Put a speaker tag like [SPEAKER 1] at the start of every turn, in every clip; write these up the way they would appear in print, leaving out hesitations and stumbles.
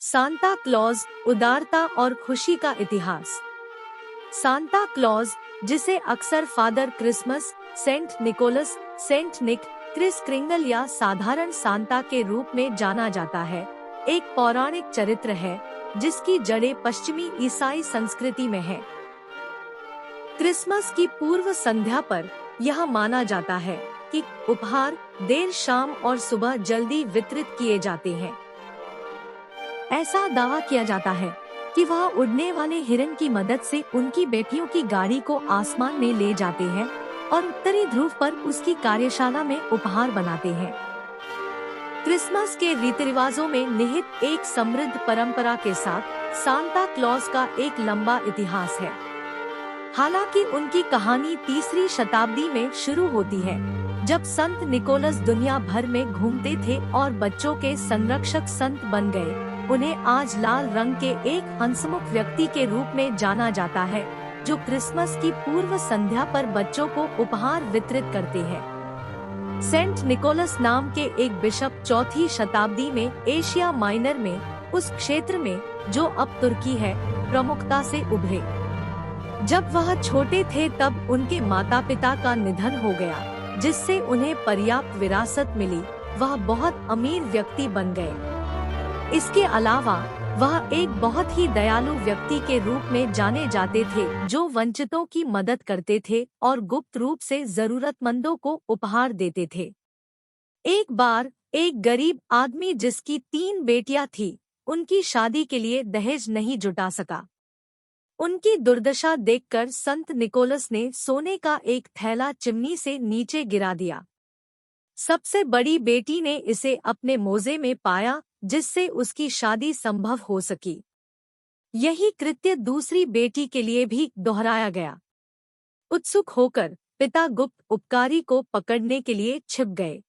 [SPEAKER 1] Santa Claus, उदारता और खुशी का इतिहास। सांता क्लॉज, जिसे अक्सर Father Christmas, Saint Nicholas, Saint Nick, Kris Kringle या साधारण सांता के रूप में जाना जाता है, एक पौराणिक चरित्र है जिसकी जड़ें पश्चिमी ईसाई संस्कृति में है। क्रिसमस की पूर्व संध्या पर यह माना जाता है कि उपहार देर शाम और सुबह जल्दी वितरित किए जाते हैं। ऐसा दावा किया जाता है कि वह उड़ने वाले हिरन की मदद से उनकी बेटियों की गाड़ी को आसमान में ले जाते हैं और उत्तरी ध्रुव पर उसकी कार्यशाला में उपहार बनाते हैं। क्रिसमस के रीति रिवाजों में निहित एक समृद्ध परंपरा के साथ सांता क्लॉज का एक लंबा इतिहास है। हालांकि उनकी कहानी 3री शताब्दी में शुरू होती है, जब संत निकोलस दुनिया भर में घूमते थे और बच्चों के संरक्षक संत बन गए। उन्हें आज लाल रंग के एक हंसमुख व्यक्ति के रूप में जाना जाता है, जो क्रिसमस की पूर्व संध्या पर बच्चों को उपहार वितरित करते हैं। सेंट निकोलस नाम के एक बिशप 4वीं शताब्दी में एशिया माइनर में, उस क्षेत्र में जो अब तुर्की है, प्रमुखता से उभरे। जब वह छोटे थे तब उनके माता पिता का निधन हो गया, जिससे उन्हें पर्याप्त विरासत मिली। वह बहुत अमीर व्यक्ति बन गए। इसके अलावा वह एक बहुत ही दयालु व्यक्ति के रूप में जाने जाते थे, जो वंचितों की मदद करते थे और गुप्त रूप से जरूरतमंदों को उपहार देते थे। एक बार एक गरीब आदमी जिसकी 3 बेटियां थीं, उनकी शादी के लिए दहेज नहीं जुटा सका। उनकी दुर्दशा देखकर संत निकोलस ने सोने का एक थैला चिमनी से नीचे गिरा दिया। सबसे बड़ी बेटी ने इसे अपने मोजे में पाया, जिससे उसकी शादी संभव हो सकी। यही कृत्य दूसरी बेटी के लिए भी दोहराया गया। उत्सुक होकर पिता गुप्त उपकारी को पकड़ने के लिए छिप गए।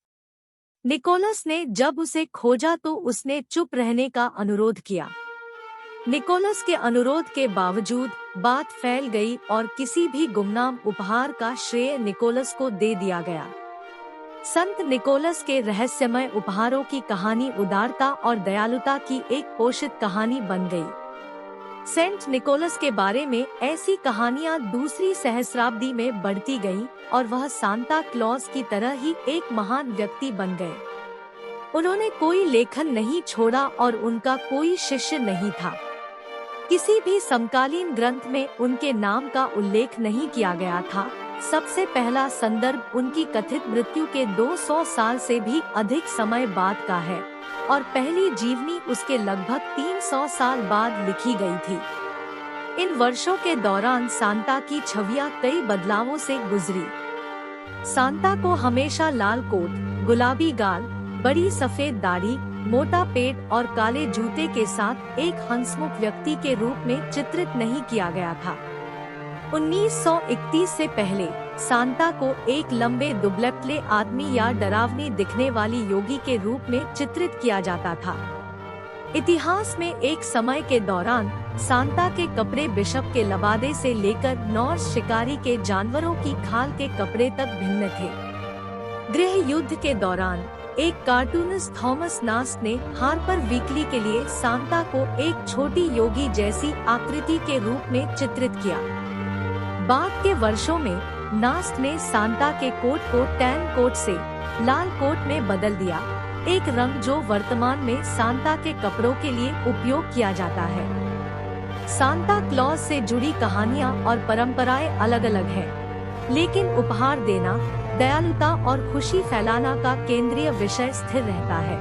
[SPEAKER 1] निकोलस ने जब उसे खोजा तो उसने चुप रहने का अनुरोध किया। निकोलस के अनुरोध के बावजूद बात फैल गई और किसी भी गुमनाम उपहार का श्रेय निकोलस को दे दिया गया। संत निकोलस के रहस्यमय उपहारों की कहानी उदारता और दयालुता की एक पोषित कहानी बन गई। सेंट निकोलस के बारे में ऐसी कहानियां 2री सहस्राब्दी में बढ़ती गईं और वह सांता क्लॉज की तरह ही एक महान व्यक्ति बन गए। उन्होंने कोई लेखन नहीं छोड़ा और उनका कोई शिष्य नहीं था। किसी भी समकालीन ग्रंथ में उनके नाम का उल्लेख नहीं किया गया था। सबसे पहला संदर्भ उनकी कथित मृत्यु के 200 साल से भी अधिक समय बाद का है और पहली जीवनी उसके लगभग 300 साल बाद लिखी गई थी। इन वर्षों के दौरान सांता की छवियां कई बदलावों से गुजरी। सांता को हमेशा लाल कोट, गुलाबी गाल, बड़ी सफेद दाढ़ी, मोटा पेट और काले जूते के साथ एक हंसमुख व्यक्ति के रूप में चित्रित नहीं किया गया था। 1931 से पहले सांता को एक लंबे दुबले आदमी या डरावनी दिखने वाली योगी के रूप में चित्रित किया जाता था। इतिहास में एक समय के दौरान सांता के कपड़े बिशप के लबादे से लेकर नॉर्स शिकारी के जानवरों की खाल के कपड़े तक भिन्न थे। गृह युद्ध के दौरान एक कार्टूनिस्ट थॉमस नास्ट ने हार्पर वीकली के लिए सांता को एक छोटी योगी जैसी आकृति के रूप में चित्रित किया। बाद के वर्षों में नास्ट ने सांता के कोट को टैन कोट से लाल कोट में बदल दिया, एक रंग जो वर्तमान में सांता के कपड़ों के लिए उपयोग किया जाता है। सांता क्लॉज से जुड़ी कहानियां और परंपराएं अलग अलग हैं, लेकिन उपहार देना, दयालुता और खुशी फैलाना का केंद्रीय विषय स्थिर रहता है।